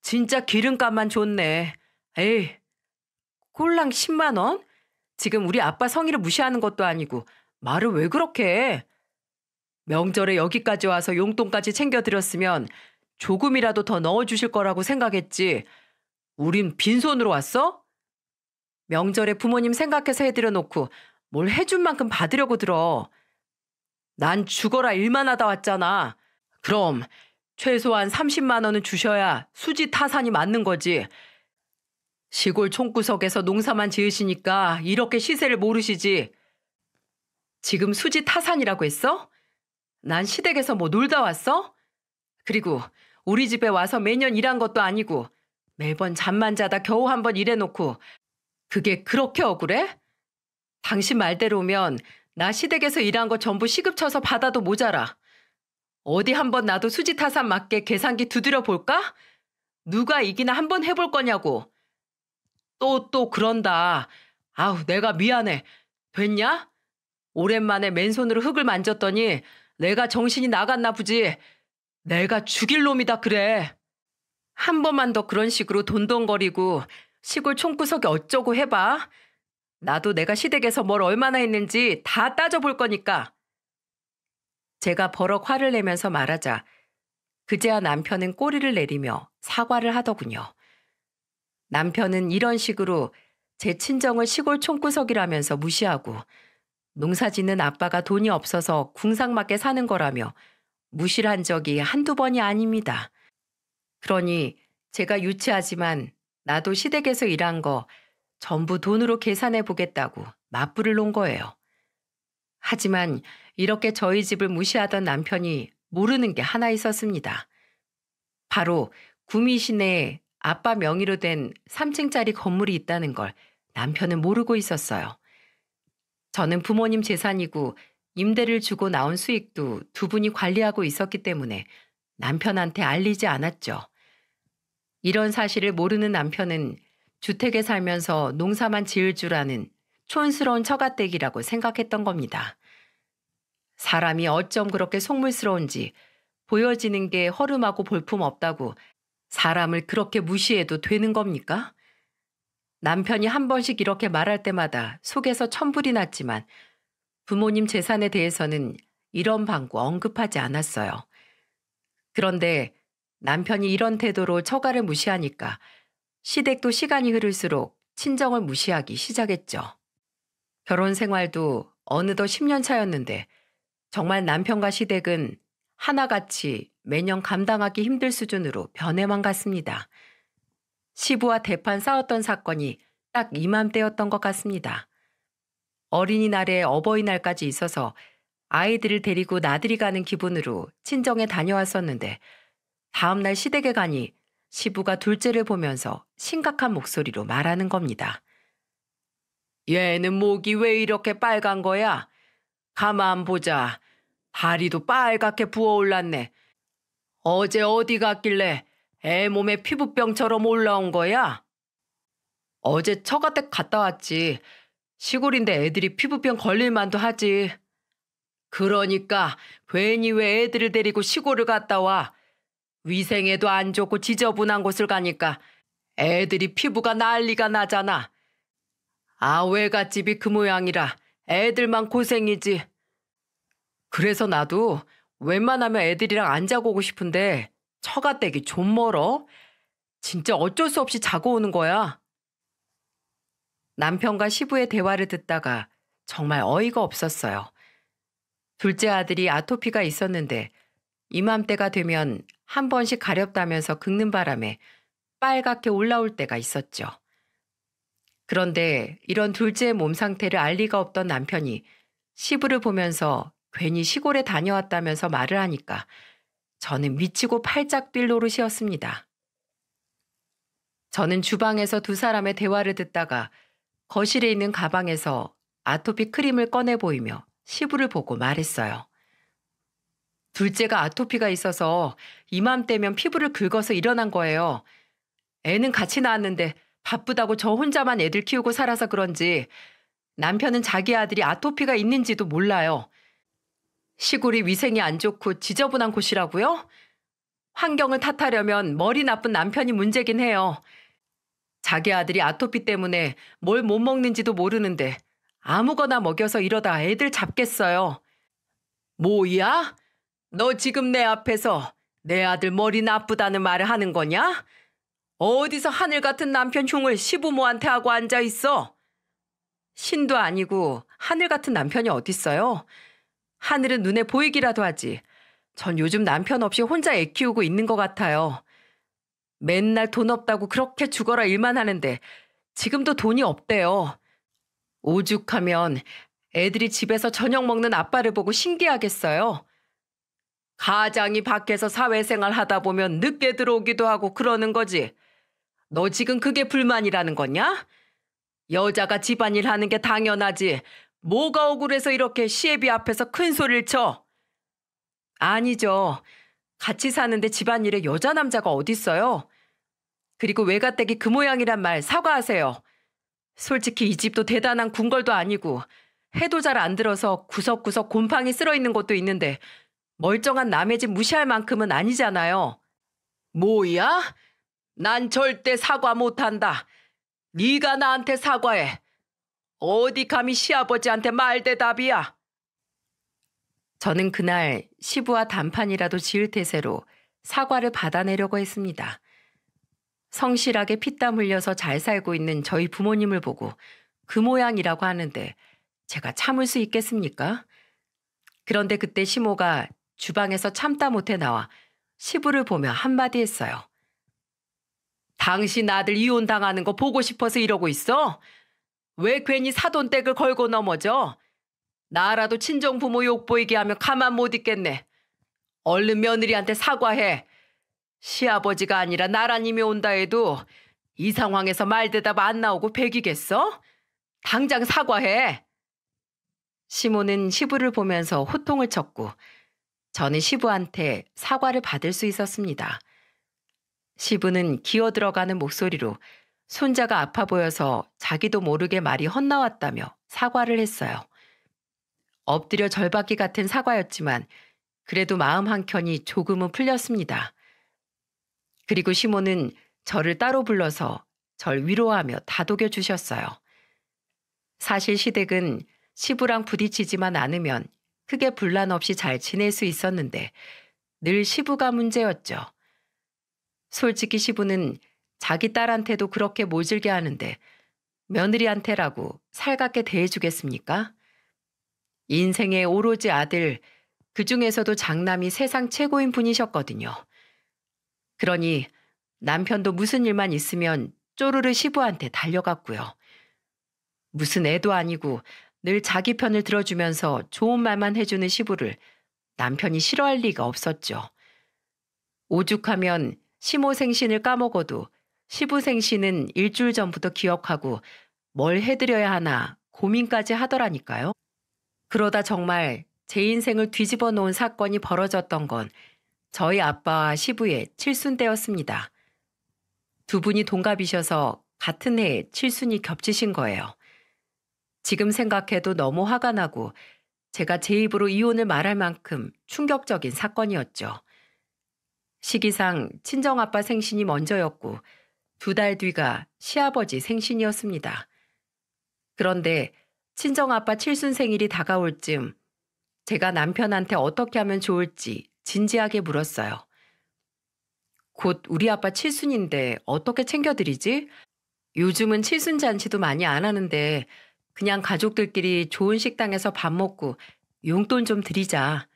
진짜 기름값만 좋네. 에이, 꼴랑 10만 원? 지금 우리 아빠 성의를 무시하는 것도 아니고 말을 왜 그렇게 해? 명절에 여기까지 와서 용돈까지 챙겨드렸으면 조금이라도 더 넣어주실 거라고 생각했지. 우린 빈손으로 왔어? 명절에 부모님 생각해서 해드려 놓고 뭘 해준 만큼 받으려고 들어. 난 죽어라 일만 하다 왔잖아. 그럼 최소한 30만 원은 주셔야 수지 타산이 맞는 거지. 시골 총구석에서 농사만 지으시니까 이렇게 시세를 모르시지. 지금 수지 타산이라고 했어? 난 시댁에서 뭐 놀다 왔어? 그리고 우리 집에 와서 매년 일한 것도 아니고 매번 잠만 자다 겨우 한 번 일해놓고 그게 그렇게 억울해? 당신 말대로면 나 시댁에서 일한 거 전부 시급 쳐서 받아도 모자라. 어디 한번 나도 수지 타산 맞게 계산기 두드려 볼까? 누가 이기나 한번 해볼 거냐고. 또 그런다. 아우 내가 미안해. 됐냐? 오랜만에 맨손으로 흙을 만졌더니 내가 정신이 나갔나 보지. 내가 죽일 놈이다 그래. 한 번만 더 그런 식으로 돈돈거리고 시골 총구석에 어쩌고 해봐. 나도 내가 시댁에서 뭘 얼마나 했는지 다 따져볼 거니까. 제가 버럭 화를 내면서 말하자 그제야 남편은 꼬리를 내리며 사과를 하더군요. 남편은 이런 식으로 제 친정을 시골 총구석이라면서 무시하고 농사짓는 아빠가 돈이 없어서 궁상맞게 사는 거라며 무시를 한 적이 한두 번이 아닙니다. 그러니 제가 유치하지만 나도 시댁에서 일한 거 전부 돈으로 계산해 보겠다고 맞불을 놓은 거예요. 하지만 이렇게 저희 집을 무시하던 남편이 모르는 게 하나 있었습니다. 바로 구미 시내에 아빠 명의로 된 3층짜리 건물이 있다는 걸 남편은 모르고 있었어요. 저는 부모님 재산이고 임대를 주고 나온 수익도 두 분이 관리하고 있었기 때문에 남편한테 알리지 않았죠. 이런 사실을 모르는 남편은 주택에 살면서 농사만 지을 줄 아는 촌스러운 처가댁이라고 생각했던 겁니다. 사람이 어쩜 그렇게 속물스러운지 보여지는 게 허름하고 볼품없다고 사람을 그렇게 무시해도 되는 겁니까? 남편이 한 번씩 이렇게 말할 때마다 속에서 천불이 났지만 부모님 재산에 대해서는 이런 방구 언급하지 않았어요. 그런데 남편이 이런 태도로 처가를 무시하니까 시댁도 시간이 흐를수록 친정을 무시하기 시작했죠. 결혼 생활도 어느덧 10년 차였는데 정말 남편과 시댁은 하나같이 매년 감당하기 힘들 수준으로 변해만 갔습니다. 시부와 대판 싸웠던 사건이 딱 이맘때였던 것 같습니다. 어린이날에 어버이날까지 있어서 아이들을 데리고 나들이 가는 기분으로 친정에 다녀왔었는데 다음날 시댁에 가니 시부가 둘째를 보면서 심각한 목소리로 말하는 겁니다. 얘는 목이 왜 이렇게 빨간 거야? 가만 보자. 다리도 빨갛게 부어올랐네. 어제 어디 갔길래 애 몸에 피부병처럼 올라온 거야? 어제 처가댁 갔다 왔지. 시골인데 애들이 피부병 걸릴만도 하지. 그러니까 괜히 왜 애들을 데리고 시골을 갔다 와. 위생에도 안 좋고 지저분한 곳을 가니까 애들이 피부가 난리가 나잖아. 아, 외갓집이 그 모양이라 애들만 고생이지. 그래서 나도 웬만하면 애들이랑 안 자고 오고 싶은데 처가댁이 좀 멀어. 진짜 어쩔 수 없이 자고 오는 거야. 남편과 시부의 대화를 듣다가 정말 어이가 없었어요. 둘째 아들이 아토피가 있었는데 이맘때가 되면 한 번씩 가렵다면서 긁는 바람에 빨갛게 올라올 때가 있었죠. 그런데 이런 둘째의 몸 상태를 알 리가 없던 남편이 시부를 보면서 괜히 시골에 다녀왔다면서 말을 하니까 저는 미치고 팔짝 뛸 노릇이었습니다. 저는 주방에서 두 사람의 대화를 듣다가 거실에 있는 가방에서 아토피 크림을 꺼내 보이며 시부를 보고 말했어요. 둘째가 아토피가 있어서 이맘때면 피부를 긁어서 일어난 거예요. 애는 같이 낳았는데 바쁘다고 저 혼자만 애들 키우고 살아서 그런지 남편은 자기 아들이 아토피가 있는지도 몰라요. 시골이 위생이 안 좋고 지저분한 곳이라고요? 환경을 탓하려면 머리 나쁜 남편이 문제긴 해요. 자기 아들이 아토피 때문에 뭘 못 먹는지도 모르는데 아무거나 먹여서 이러다 애들 잡겠어요. 뭐야? 너 지금 내 앞에서 내 아들 머리 나쁘다는 말을 하는 거냐? 어디서 하늘 같은 남편 흉을 시부모한테 하고 앉아 있어? 신도 아니고 하늘 같은 남편이 어딨어요? 하늘은 눈에 보이기라도 하지. 전 요즘 남편 없이 혼자 애 키우고 있는 것 같아요. 맨날 돈 없다고 그렇게 죽어라 일만 하는데 지금도 돈이 없대요. 오죽하면 애들이 집에서 저녁 먹는 아빠를 보고 신기하겠어요. 가장이 밖에서 사회생활 하다 보면 늦게 들어오기도 하고 그러는 거지. 너 지금 그게 불만이라는 거냐? 여자가 집안일 하는 게 당연하지. 뭐가 억울해서 이렇게 시애비 앞에서 큰 소리를 쳐? 아니죠. 같이 사는데 집안일에 여자 남자가 어딨어요? 그리고 외가댁이 그 모양이란 말 사과하세요. 솔직히 이 집도 대단한 궁궐도 아니고 해도 잘 안 들어서 구석구석 곰팡이 쓸어 있는 곳도 있는데 멀쩡한 남의 집 무시할 만큼은 아니잖아요. 뭐야? 난 절대 사과 못한다. 네가 나한테 사과해. 어디 감히 시아버지한테 말대답이야. 저는 그날 시부와 단판이라도 지을 태세로 사과를 받아내려고 했습니다. 성실하게 피땀 흘려서 잘 살고 있는 저희 부모님을 보고 그 모양이라고 하는데 제가 참을 수 있겠습니까? 그런데 그때 시모가 주방에서 참다 못해 나와 시부를 보며 한마디 했어요. 당신 아들 이혼당하는 거 보고 싶어서 이러고 있어? 왜 괜히 사돈댁을 걸고 넘어져? 나라도 친정부모 욕보이게 하면 가만 못 있겠네. 얼른 며느리한테 사과해. 시아버지가 아니라 나라님이 온다 해도 이 상황에서 말대답 안 나오고 배기겠어? 당장 사과해. 시모는 시부를 보면서 호통을 쳤고 저는 시부한테 사과를 받을 수 있었습니다. 시부는 기어들어가는 목소리로 손자가 아파 보여서 자기도 모르게 말이 헛나왔다며 사과를 했어요. 엎드려 절받기 같은 사과였지만 그래도 마음 한켠이 조금은 풀렸습니다. 그리고 시모는 저를 따로 불러서 절 위로하며 다독여 주셨어요. 사실 시댁은 시부랑 부딪히지만 않으면 크게 분란 없이 잘 지낼 수 있었는데 늘 시부가 문제였죠. 솔직히 시부는 자기 딸한테도 그렇게 모질게 하는데 며느리한테라고 살갑게 대해주겠습니까? 인생의 오로지 아들, 그중에서도 장남이 세상 최고인 분이셨거든요. 그러니 남편도 무슨 일만 있으면 쪼르르 시부한테 달려갔고요. 무슨 애도 아니고 늘 자기 편을 들어주면서 좋은 말만 해주는 시부를 남편이 싫어할 리가 없었죠. 오죽하면 시모 생신을 까먹어도 시부 생신은 일주일 전부터 기억하고 뭘 해드려야 하나 고민까지 하더라니까요. 그러다 정말 제 인생을 뒤집어 놓은 사건이 벌어졌던 건 저희 아빠와 시부의 칠순 때였습니다. 두 분이 동갑이셔서 같은 해에 칠순이 겹치신 거예요. 지금 생각해도 너무 화가 나고 제가 제 입으로 이혼을 말할 만큼 충격적인 사건이었죠. 시기상 친정아빠 생신이 먼저였고 2달 뒤가 시아버지 생신이었습니다. 그런데 친정아빠 칠순 생일이 다가올 즈음 제가 남편한테 어떻게 하면 좋을지 진지하게 물었어요. 곧 우리 아빠 칠순인데 어떻게 챙겨드리지? 요즘은 칠순 잔치도 많이 안 하는데 그냥 가족들끼리 좋은 식당에서 밥 먹고 용돈 좀 드리자.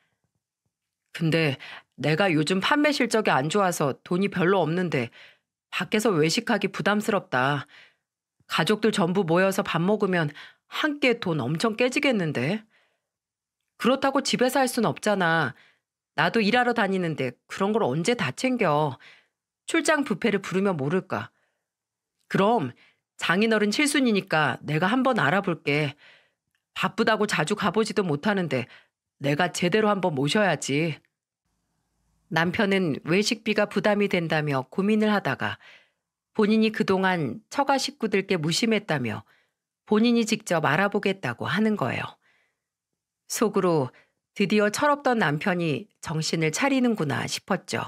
근데 내가 요즘 판매 실적이 안 좋아서 돈이 별로 없는데 밖에서 외식하기 부담스럽다. 가족들 전부 모여서 밥 먹으면 한 끼에 돈 엄청 깨지겠는데? 그렇다고 집에서 할 순 없잖아. 나도 일하러 다니는데 그런 걸 언제 다 챙겨. 출장 뷔페를 부르면 모를까. 그럼 장인어른 칠순이니까 내가 한번 알아볼게. 바쁘다고 자주 가보지도 못하는데 내가 제대로 한번 모셔야지. 남편은 외식비가 부담이 된다며 고민을 하다가 본인이 그동안 처가 식구들께 무심했다며 본인이 직접 알아보겠다고 하는 거예요. 속으로 드디어 철없던 남편이 정신을 차리는구나 싶었죠.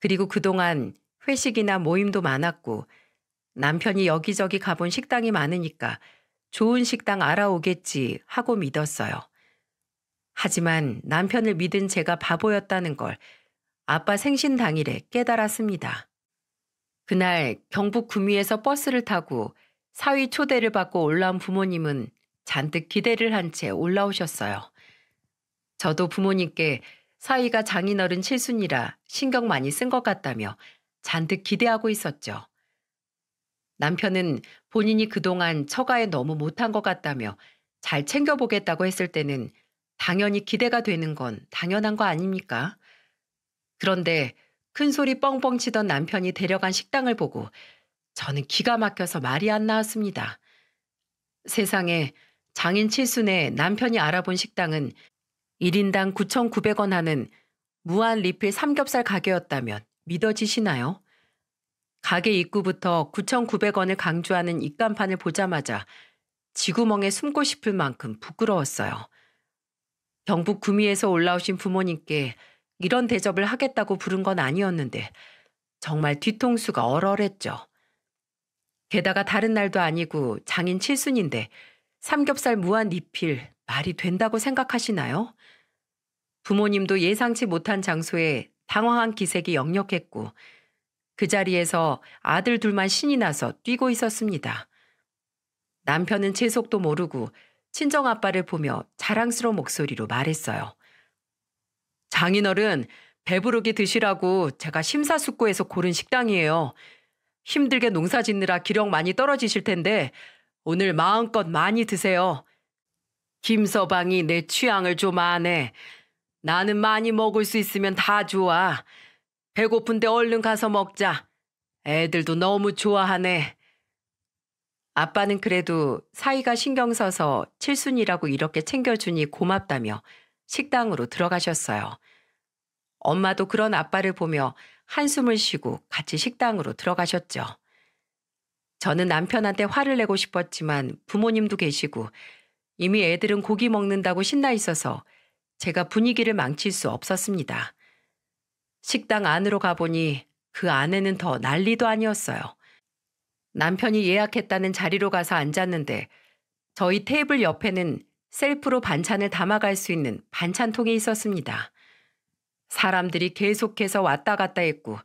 그리고 그동안 회식이나 모임도 많았고 남편이 여기저기 가본 식당이 많으니까 좋은 식당 알아오겠지 하고 믿었어요. 하지만 남편을 믿은 제가 바보였다는 걸 아빠 생신 당일에 깨달았습니다. 그날 경북 구미에서 버스를 타고 사위 초대를 받고 올라온 부모님은 잔뜩 기대를 한 채 올라오셨어요. 저도 부모님께 사위가 장인어른 칠순이라 신경 많이 쓴 것 같다며 잔뜩 기대하고 있었죠. 남편은 본인이 그동안 처가에 너무 못한 것 같다며 잘 챙겨보겠다고 했을 때는 당연히 기대가 되는 건 당연한 거 아닙니까? 그런데 큰 소리 뻥뻥 치던 남편이 데려간 식당을 보고 저는 기가 막혀서 말이 안 나왔습니다. 세상에 장인 칠순에 남편이 알아본 식당은 1인당 9,900원 하는 무한 리필 삼겹살 가게였다면 믿어지시나요? 가게 입구부터 9,900원을 강조하는 입간판을 보자마자 쥐구멍에 숨고 싶을 만큼 부끄러웠어요. 경북 구미에서 올라오신 부모님께 이런 대접을 하겠다고 부른 건 아니었는데 정말 뒤통수가 얼얼했죠. 게다가 다른 날도 아니고 장인 칠순인데 삼겹살 무한 리필 말이 된다고 생각하시나요? 부모님도 예상치 못한 장소에 당황한 기색이 역력했고 그 자리에서 아들 둘만 신이 나서 뛰고 있었습니다. 남편은 제 속도 모르고 친정아빠를 보며 자랑스러운 목소리로 말했어요. 장인어른, 배부르게 드시라고 제가 심사숙고해서 고른 식당이에요. 힘들게 농사 짓느라 기력 많이 떨어지실 텐데 오늘 마음껏 많이 드세요. 김서방이 내 취향을 좀 아네. 나는 많이 먹을 수 있으면 다 좋아. 배고픈데 얼른 가서 먹자. 애들도 너무 좋아하네. 아빠는 그래도 사이가 신경 써서 칠순이라고 이렇게 챙겨주니 고맙다며 식당으로 들어가셨어요. 엄마도 그런 아빠를 보며 한숨을 쉬고 같이 식당으로 들어가셨죠. 저는 남편한테 화를 내고 싶었지만 부모님도 계시고 이미 애들은 고기 먹는다고 신나 있어서 제가 분위기를 망칠 수 없었습니다. 식당 안으로 가보니 그 안에는 더 난리도 아니었어요. 남편이 예약했다는 자리로 가서 앉았는데 저희 테이블 옆에는 셀프로 반찬을 담아갈 수 있는 반찬통이 있었습니다. 사람들이 계속해서 왔다 갔다 했고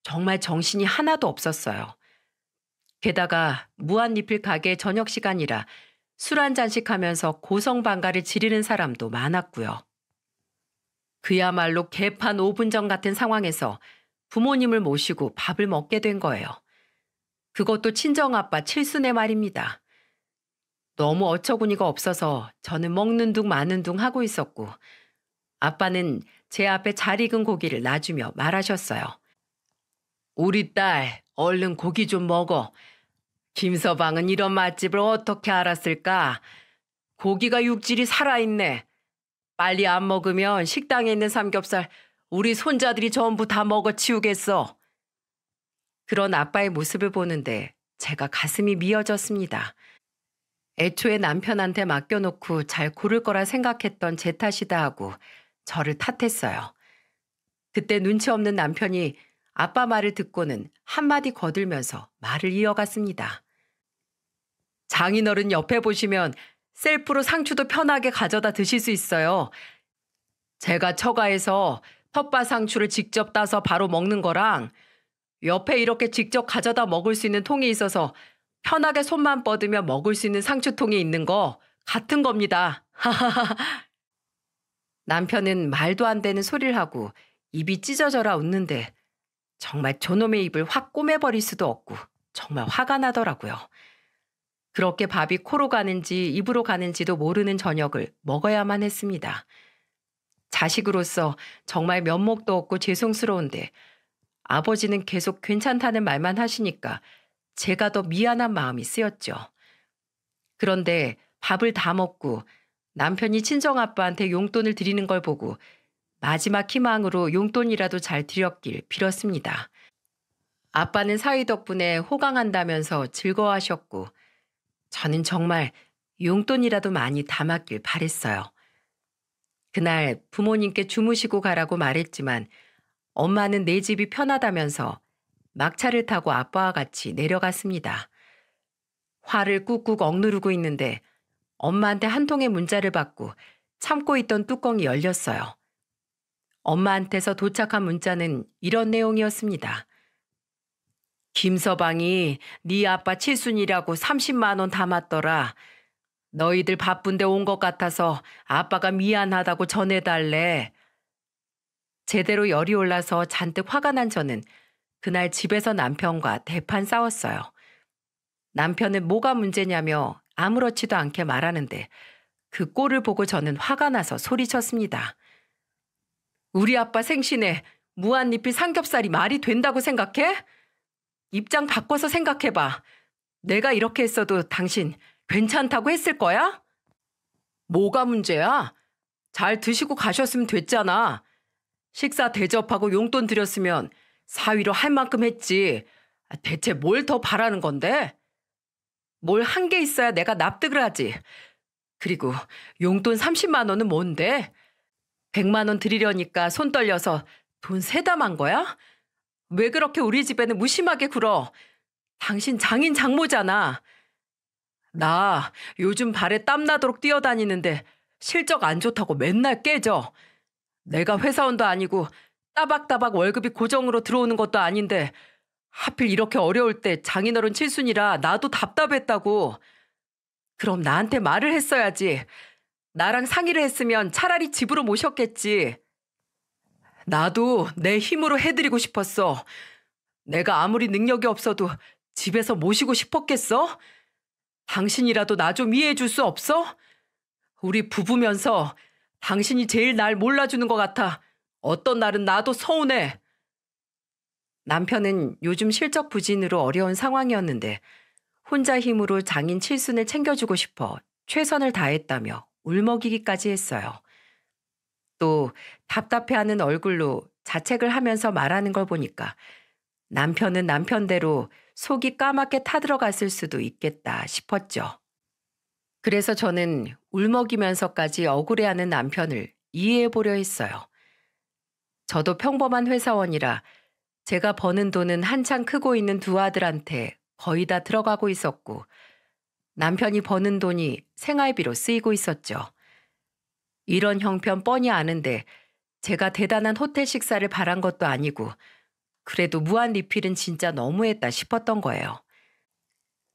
정말 정신이 하나도 없었어요. 게다가 무한리필 가게 저녁 시간이라 술 한 잔씩 하면서 고성방가를 지르는 사람도 많았고요. 그야말로 개판 5분 전 같은 상황에서 부모님을 모시고 밥을 먹게 된 거예요. 그것도 친정아빠 칠순의 말입니다. 너무 어처구니가 없어서 저는 먹는 둥 마는 둥 하고 있었고 아빠는 제 앞에 잘 익은 고기를 놔주며 말하셨어요. 우리 딸 얼른 고기 좀 먹어. 김서방은 이런 맛집을 어떻게 알았을까? 고기가 육질이 살아있네. 빨리 안 먹으면 식당에 있는 삼겹살 우리 손자들이 전부 다 먹어치우겠어. 그런 아빠의 모습을 보는데 제가 가슴이 미어졌습니다. 애초에 남편한테 맡겨놓고 잘 고를 거라 생각했던 제 탓이다 하고 저를 탓했어요. 그때 눈치 없는 남편이 아빠 말을 듣고는 한마디 거들면서 말을 이어갔습니다. 장인어른 옆에 보시면 셀프로 상추도 편하게 가져다 드실 수 있어요. 제가 처가에서 텃밭 상추를 직접 따서 바로 먹는 거랑 옆에 이렇게 직접 가져다 먹을 수 있는 통이 있어서 편하게 손만 뻗으며 먹을 수 있는 상추통이 있는 거 같은 겁니다. 남편은 말도 안 되는 소리를 하고 입이 찢어져라 웃는데 정말 저놈의 입을 확 꼬매버릴 수도 없고 정말 화가 나더라고요. 그렇게 밥이 코로 가는지 입으로 가는지도 모르는 저녁을 먹어야만 했습니다. 자식으로서 정말 면목도 없고 죄송스러운데 아버지는 계속 괜찮다는 말만 하시니까 제가 더 미안한 마음이 쓰였죠. 그런데 밥을 다 먹고 남편이 친정아빠한테 용돈을 드리는 걸 보고 마지막 희망으로 용돈이라도 잘 드렸길 빌었습니다. 아빠는 사위 덕분에 호강한다면서 즐거워하셨고 저는 정말 용돈이라도 많이 담았길 바랬어요. 그날 부모님께 주무시고 가라고 말했지만 엄마는 내 집이 편하다면서 막차를 타고 아빠와 같이 내려갔습니다. 화를 꾹꾹 억누르고 있는데 엄마한테 한 통의 문자를 받고 참고 있던 뚜껑이 열렸어요. 엄마한테서 도착한 문자는 이런 내용이었습니다. 김서방이 네 아빠 칠순이라고 30만 원 담았더라. 너희들 바쁜데 온 것 같아서 아빠가 미안하다고 전해달래. 제대로 열이 올라서 잔뜩 화가 난 저는 그날 집에서 남편과 대판 싸웠어요. 남편은 뭐가 문제냐며 아무렇지도 않게 말하는데 그 꼴을 보고 저는 화가 나서 소리쳤습니다. 우리 아빠 생신에 무한리필 삼겹살이 말이 된다고 생각해? 입장 바꿔서 생각해봐. 내가 이렇게 했어도 당신 괜찮다고 했을 거야? 뭐가 문제야? 잘 드시고 가셨으면 됐잖아. 식사 대접하고 용돈 드렸으면 사위로 할 만큼 했지. 대체 뭘 더 바라는 건데? 뭘 한 게 있어야 내가 납득을 하지. 그리고 용돈 30만 원은 뭔데? 100만 원 드리려니까 손 떨려서 돈 세담한 거야? 왜 그렇게 우리 집에는 무심하게 굴어? 당신 장인 장모잖아. 나 요즘 발에 땀나도록 뛰어다니는데 실적 안 좋다고 맨날 깨져. 내가 회사원도 아니고 따박따박 월급이 고정으로 들어오는 것도 아닌데 하필 이렇게 어려울 때 장인어른 칠순이라 나도 답답했다고. 그럼 나한테 말을 했어야지. 나랑 상의를 했으면 차라리 집으로 모셨겠지. 나도 내 힘으로 해드리고 싶었어. 내가 아무리 능력이 없어도 집에서 모시고 싶었겠어? 당신이라도 나 좀 이해해 줄 수 없어? 우리 부부면서 당신이 제일 날 몰라주는 것 같아. 어떤 날은 나도 서운해. 남편은 요즘 실적 부진으로 어려운 상황이었는데 혼자 힘으로 장인 칠순을 챙겨주고 싶어 최선을 다했다며 울먹이기까지 했어요. 또 답답해하는 얼굴로 자책을 하면서 말하는 걸 보니까 남편은 남편대로 속이 까맣게 타들어갔을 수도 있겠다 싶었죠. 그래서 저는 울먹이면서까지 억울해하는 남편을 이해해보려 했어요. 저도 평범한 회사원이라 제가 버는 돈은 한창 크고 있는 두 아들한테 거의 다 들어가고 있었고 남편이 버는 돈이 생활비로 쓰이고 있었죠. 이런 형편 뻔히 아는데 제가 대단한 호텔 식사를 바란 것도 아니고 그래도 무한 리필은 진짜 너무했다 싶었던 거예요.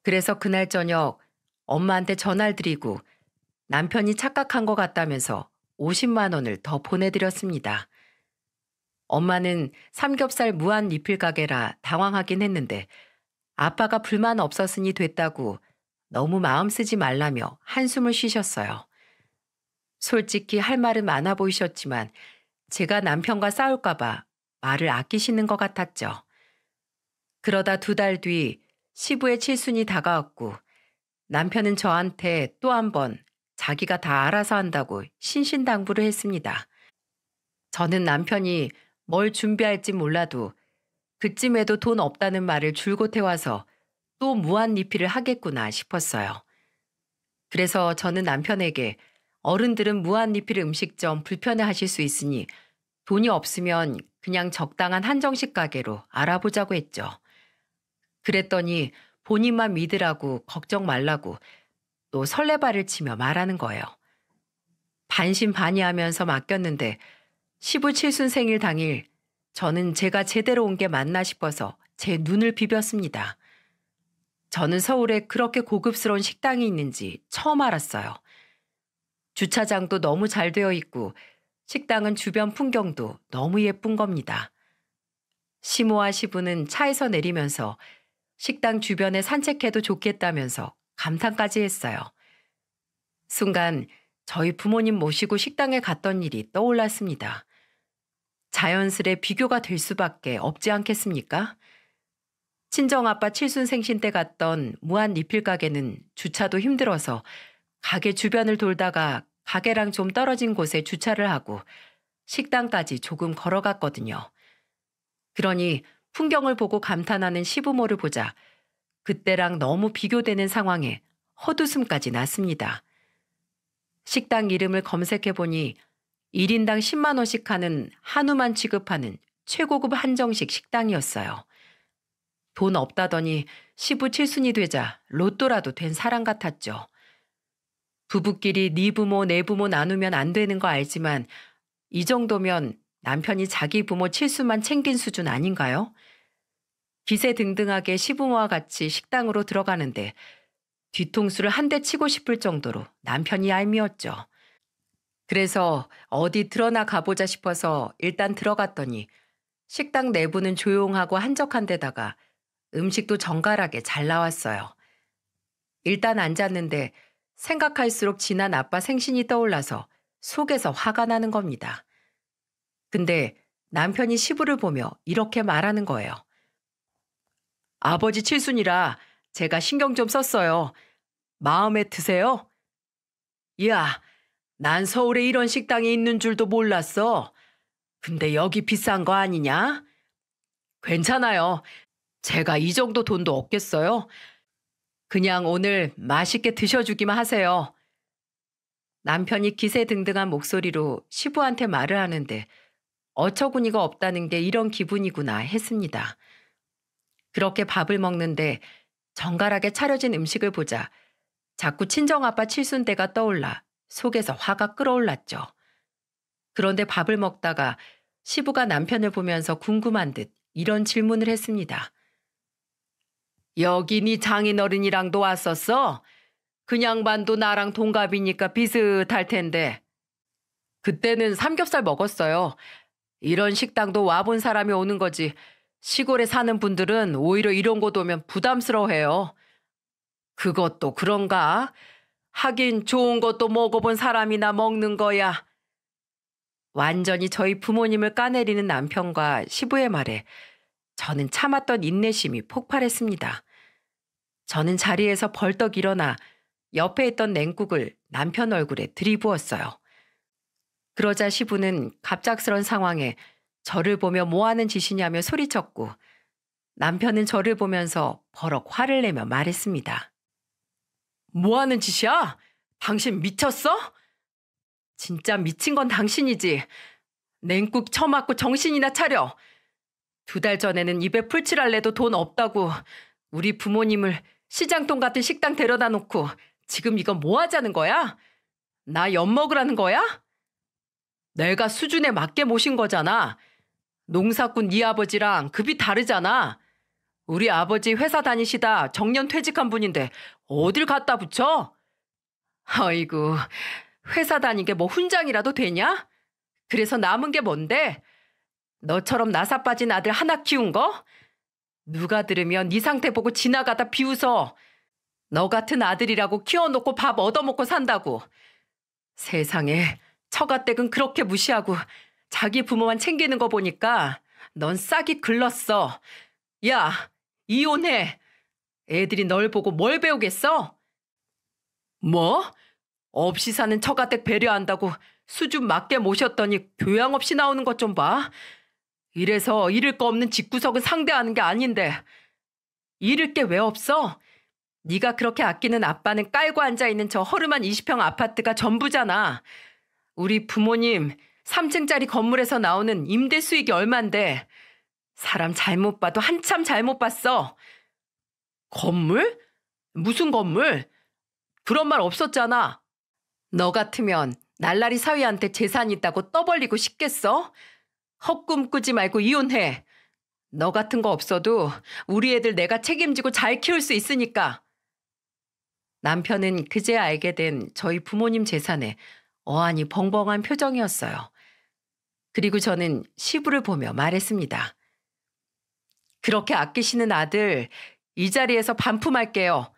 그래서 그날 저녁 엄마한테 전화를 드리고 남편이 착각한 것 같다면서 50만 원을 더 보내드렸습니다. 엄마는 삼겹살 무한 리필 가게라 당황하긴 했는데 아빠가 불만 없었으니 됐다고 너무 마음 쓰지 말라며 한숨을 쉬셨어요. 솔직히 할 말은 많아 보이셨지만 제가 남편과 싸울까봐 말을 아끼시는 것 같았죠. 그러다 2달 뒤 시부의 칠순이 다가왔고 남편은 저한테 또 한 번 자기가 다 알아서 한다고 신신당부를 했습니다. 저는 남편이 뭘 준비할지 몰라도 그쯤에도 돈 없다는 말을 줄곧 해와서 또 무한 리필을 하겠구나 싶었어요. 그래서 저는 남편에게 어른들은 무한 리필 음식점 불편해하실 수 있으니 돈이 없으면 그냥 적당한 한정식 가게로 알아보자고 했죠. 그랬더니 본인만 믿으라고 걱정 말라고 또 설레발을 치며 말하는 거예요. 반신반의하면서 맡겼는데 시부 칠순 생일 당일 저는 제가 제대로 온 게 맞나 싶어서 제 눈을 비볐습니다. 저는 서울에 그렇게 고급스러운 식당이 있는지 처음 알았어요. 주차장도 너무 잘 되어 있고 식당은 주변 풍경도 너무 예쁜 겁니다. 시모와 시부는 차에서 내리면서 식당 주변에 산책해도 좋겠다면서 감탄까지 했어요. 순간 저희 부모님 모시고 식당에 갔던 일이 떠올랐습니다. 자연스레 비교가 될 수밖에 없지 않겠습니까? 친정아빠 칠순 생신 때 갔던 무한 리필 가게는 주차도 힘들어서 가게 주변을 돌다가 가게랑 좀 떨어진 곳에 주차를 하고 식당까지 조금 걸어갔거든요. 그러니 풍경을 보고 감탄하는 시부모를 보자 그때랑 너무 비교되는 상황에 헛웃음까지 났습니다. 식당 이름을 검색해보니 1인당 10만 원씩 하는 한우만 취급하는 최고급 한정식 식당이었어요. 돈 없다더니 시부 칠순이 되자 로또라도 된 사람 같았죠. 부부끼리 네 부모 내 부모 나누면 안 되는 거 알지만 이 정도면 남편이 자기 부모 칠순만 챙긴 수준 아닌가요? 기세등등하게 시부모와 같이 식당으로 들어가는데 뒤통수를 한 대 치고 싶을 정도로 남편이 얄미웠죠. 그래서 어디 드러나 가보자 싶어서 일단 들어갔더니 식당 내부는 조용하고 한적한 데다가 음식도 정갈하게 잘 나왔어요. 일단 앉았는데 생각할수록 지난 아빠 생신이 떠올라서 속에서 화가 나는 겁니다. 근데 남편이 시부를 보며 이렇게 말하는 거예요. 아버지 칠순이라 제가 신경 좀 썼어요. 마음에 드세요? 야, 난 서울에 이런 식당이 있는 줄도 몰랐어. 근데 여기 비싼 거 아니냐? 괜찮아요. 제가 이 정도 돈도 없겠어요. 그냥 오늘 맛있게 드셔주기만 하세요. 남편이 기세등등한 목소리로 시부한테 말을 하는데 어처구니가 없다는 게 이런 기분이구나 했습니다. 그렇게 밥을 먹는데 정갈하게 차려진 음식을 보자 자꾸 친정아빠 칠순 때가 떠올라 속에서 화가 끓어올랐죠. 그런데 밥을 먹다가 시부가 남편을 보면서 궁금한 듯 이런 질문을 했습니다. 여기 네 장인어른이랑도 왔었어? 그 양반도 나랑 동갑이니까 비슷할 텐데. 그때는 삼겹살 먹었어요. 이런 식당도 와본 사람이 오는 거지. 시골에 사는 분들은 오히려 이런 곳 오면 부담스러워해요. 그것도 그런가? 하긴 좋은 것도 먹어본 사람이나 먹는 거야. 완전히 저희 부모님을 까내리는 남편과 시부의 말에 저는 참았던 인내심이 폭발했습니다. 저는 자리에서 벌떡 일어나 옆에 있던 냉국을 남편 얼굴에 들이부었어요. 그러자 시부는 갑작스런 상황에 저를 보며 뭐 하는 짓이냐며 소리쳤고 남편은 저를 보면서 버럭 화를 내며 말했습니다. 뭐 하는 짓이야? 당신 미쳤어? 진짜 미친 건 당신이지. 냉국 처맞고 정신이나 차려. 2달 전에는 입에 풀칠할래도 돈 없다고 우리 부모님을 시장동 같은 식당 데려다 놓고 지금 이건 뭐 하자는 거야? 나 엿먹으라는 거야? 내가 수준에 맞게 모신 거잖아. 농사꾼 네 아버지랑 급이 다르잖아. 우리 아버지 회사 다니시다 정년 퇴직한 분인데 어딜 갖다 붙여? 아이고, 회사 다니게 뭐 훈장이라도 되냐? 그래서 남은 게 뭔데? 너처럼 나사 빠진 아들 하나 키운 거? 누가 들으면 네 상태 보고 지나가다 비웃어. 너 같은 아들이라고 키워놓고 밥 얻어먹고 산다고. 세상에 처가댁은 그렇게 무시하고 자기 부모만 챙기는 거 보니까 넌 싹이 글렀어. 야, 이혼해. 애들이 널 보고 뭘 배우겠어? 뭐? 없이 사는 처가댁 배려한다고 수준 맞게 모셨더니 교양 없이 나오는 것 좀 봐. 이래서 잃을 거 없는 집구석은 상대하는 게 아닌데. 잃을 게 왜 없어? 네가 그렇게 아끼는 아빠는 깔고 앉아있는 저 허름한 20평 아파트가 전부잖아. 우리 부모님 3층짜리 건물에서 나오는 임대 수익이 얼만데. 사람 잘못 봐도 한참 잘못 봤어. 건물? 무슨 건물? 그런 말 없었잖아. 너 같으면 날라리 사위한테 재산 있다고 떠벌리고 싶겠어? 헛꿈 꾸지 말고 이혼해. 너 같은 거 없어도 우리 애들 내가 책임지고 잘 키울 수 있으니까. 남편은 그제 알게 된 저희 부모님 재산에 어안이 벙벙한 표정이었어요. 그리고 저는 시부를 보며 말했습니다. 그렇게 아끼시는 아들 이 자리에서 반품할게요.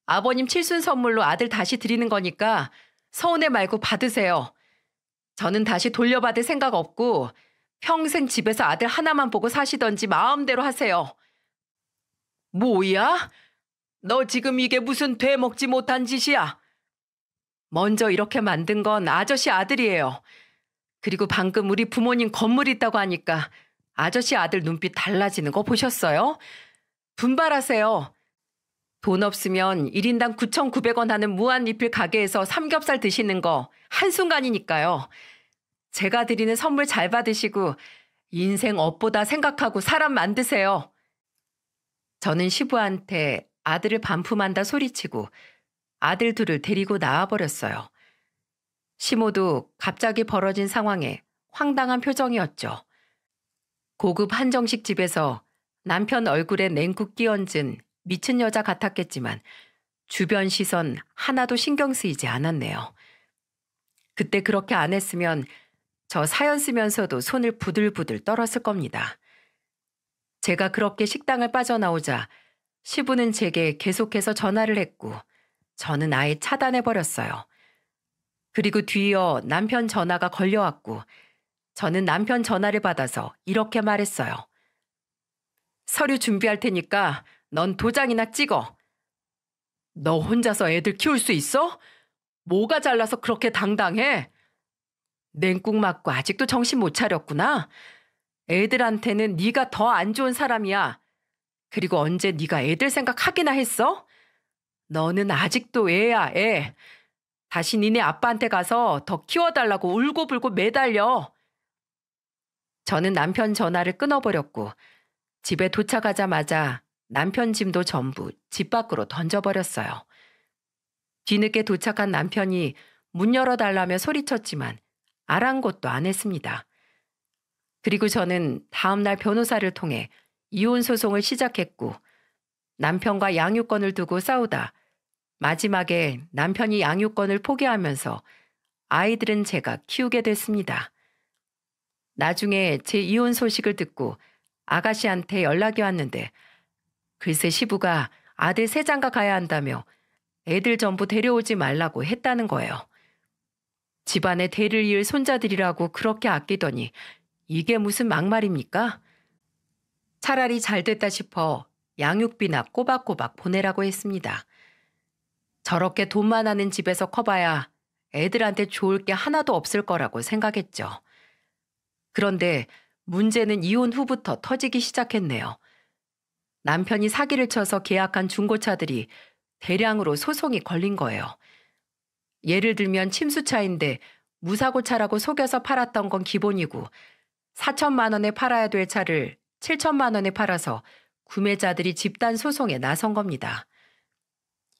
아버님 칠순 선물로 아들 다시 드리는 거니까 서운해 말고 받으세요. 저는 다시 돌려받을 생각 없고 평생 집에서 아들 하나만 보고 사시던지 마음대로 하세요. 뭐야? 너 지금 이게 무슨 되먹지 못한 짓이야? 먼저 이렇게 만든 건 아저씨 아들이에요. 그리고 방금 우리 부모님 건물 있다고 하니까 아저씨 아들 눈빛 달라지는 거 보셨어요? 분발하세요. 돈 없으면 1인당 9,900원 하는 무한리필 가게에서 삼겹살 드시는 거 한순간이니까요. 제가 드리는 선물 잘 받으시고 인생 업보다 생각하고 사람 만드세요. 저는 시부한테 아들을 반품한다 소리치고 아들 둘을 데리고 나와버렸어요. 시모도 갑자기 벌어진 상황에 황당한 표정이었죠. 고급 한정식 집에서 남편 얼굴에 냉국 끼얹은 미친 여자 같았겠지만 주변 시선 하나도 신경 쓰이지 않았네요. 그때 그렇게 안 했으면 저 사연 쓰면서도 손을 부들부들 떨었을 겁니다. 제가 그렇게 식당을 빠져나오자 시부는 제게 계속해서 전화를 했고 저는 아예 차단해버렸어요. 그리고 뒤이어 남편 전화가 걸려왔고 저는 남편 전화를 받아서 이렇게 말했어요. 서류 준비할 테니까 넌 도장이나 찍어. 너 혼자서 애들 키울 수 있어? 뭐가 잘나서 그렇게 당당해? 냉국 맞고 아직도 정신 못 차렸구나. 애들한테는 네가 더 안 좋은 사람이야. 그리고 언제 네가 애들 생각하기나 했어? 너는 아직도 애야, 애. 다시 니네 아빠한테 가서 더 키워달라고 울고불고 매달려. 저는 남편 전화를 끊어버렸고 집에 도착하자마자 남편 짐도 전부 집 밖으로 던져버렸어요. 뒤늦게 도착한 남편이 문 열어달라며 소리쳤지만 아랑곳도 안 했습니다. 그리고 저는 다음날 변호사를 통해 이혼 소송을 시작했고 남편과 양육권을 두고 싸우다 마지막에 남편이 양육권을 포기하면서 아이들은 제가 키우게 됐습니다. 나중에 제 이혼 소식을 듣고 아가씨한테 연락이 왔는데 글쎄 시부가 아들 새 장가 가야 한다며 애들 전부 데려오지 말라고 했다는 거예요. 집안에 대를 이을 손자들이라고 그렇게 아끼더니 이게 무슨 막말입니까? 차라리 잘 됐다 싶어 양육비나 꼬박꼬박 보내라고 했습니다. 저렇게 돈만 하는 집에서 커봐야 애들한테 좋을 게 하나도 없을 거라고 생각했죠. 그런데 문제는 이혼 후부터 터지기 시작했네요. 남편이 사기를 쳐서 계약한 중고차들이 대량으로 소송이 걸린 거예요. 예를 들면 침수차인데 무사고차라고 속여서 팔았던 건 기본이고 4천만 원에 팔아야 될 차를 7천만 원에 팔아서 구매자들이 집단 소송에 나선 겁니다.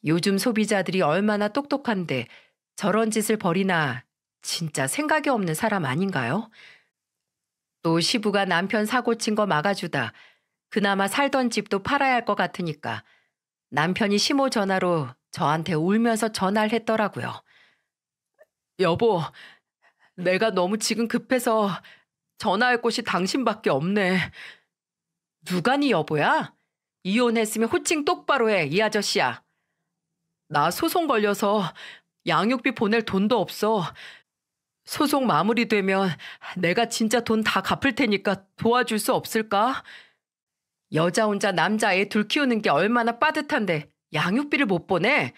요즘 소비자들이 얼마나 똑똑한데 저런 짓을 벌이나 진짜 생각이 없는 사람 아닌가요? 또 시부가 남편 사고 친 거 막아주다 그나마 살던 집도 팔아야 할 것 같으니까 남편이 시모 전화로 저한테 울면서 전화를 했더라고요. 여보, 내가 너무 지금 급해서 전화할 곳이 당신밖에 없네. 누가 네 여보야? 이혼했으면 호칭 똑바로 해, 이 아저씨야. 나 소송 걸려서 양육비 보낼 돈도 없어. 소송 마무리되면 내가 진짜 돈 다 갚을 테니까 도와줄 수 없을까? 여자 혼자 남자 애 둘 키우는 게 얼마나 빠듯한데 양육비를 못 보내?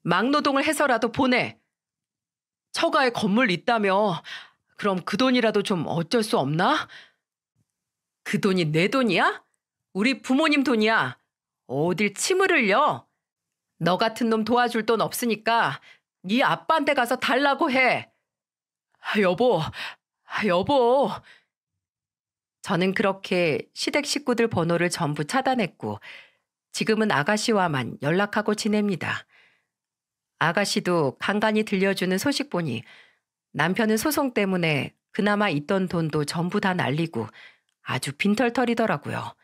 막노동을 해서라도 보내. 처가에 건물 있다며. 그럼 그 돈이라도 좀 어쩔 수 없나? 그 돈이 내 돈이야? 우리 부모님 돈이야. 어딜 침을 흘려? 너 같은 놈 도와줄 돈 없으니까 네 아빠한테 가서 달라고 해. 여보, 여보. 저는 그렇게 시댁 식구들 번호를 전부 차단했고 지금은 아가씨와만 연락하고 지냅니다. 아가씨도 간간히 들려주는 소식 보니 남편은 소송 때문에 그나마 있던 돈도 전부 다 날리고 아주 빈털털이더라고요.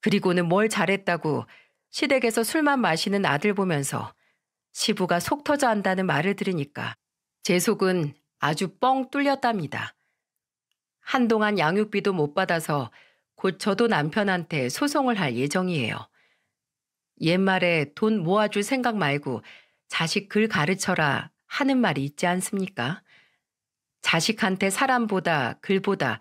그리고는 뭘 잘했다고 시댁에서 술만 마시는 아들 보면서 시부가 속 터져 한다는 말을 들으니까 제 속은 아주 뻥 뚫렸답니다. 한동안 양육비도 못 받아서 곧 저도 남편한테 소송을 할 예정이에요. 옛말에 돈 모아줄 생각 말고 자식 글 가르쳐라 하는 말이 있지 않습니까? 자식한테 사람보다 글보다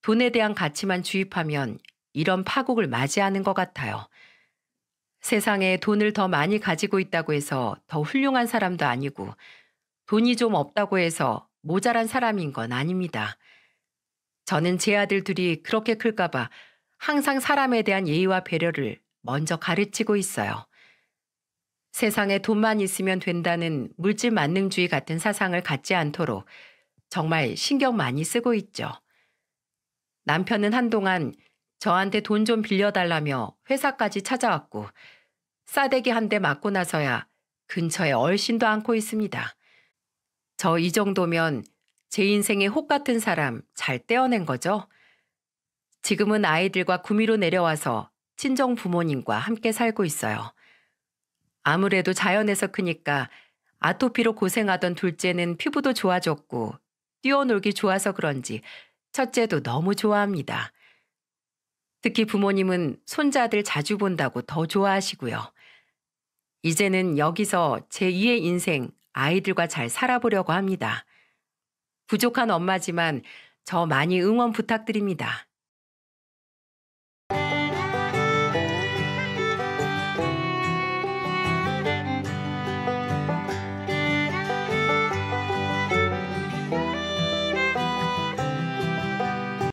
돈에 대한 가치만 주입하면 이런 파국을 맞이하는 것 같아요. 세상에 돈을 더 많이 가지고 있다고 해서 더 훌륭한 사람도 아니고 돈이 좀 없다고 해서 모자란 사람인 건 아닙니다. 저는 제 아들 둘이 그렇게 클까봐 항상 사람에 대한 예의와 배려를 먼저 가르치고 있어요. 세상에 돈만 있으면 된다는 물질 만능주의 같은 사상을 갖지 않도록 정말 신경 많이 쓰고 있죠. 남편은 한동안 저한테 돈 좀 빌려달라며 회사까지 찾아왔고 싸대기 한 대 맞고 나서야 근처에 얼씬도 않고 있습니다. 저 이 정도면 제 인생의 혹 같은 사람 잘 떼어낸 거죠? 지금은 아이들과 구미로 내려와서 친정 부모님과 함께 살고 있어요. 아무래도 자연에서 크니까 아토피로 고생하던 둘째는 피부도 좋아졌고 뛰어놀기 좋아서 그런지 첫째도 너무 좋아합니다. 특히 부모님은 손자들 자주 본다고 더 좋아하시고요. 이제는 여기서 제2의 인생 아이들과 잘 살아보려고 합니다. 부족한 엄마지만 저 많이 응원 부탁드립니다.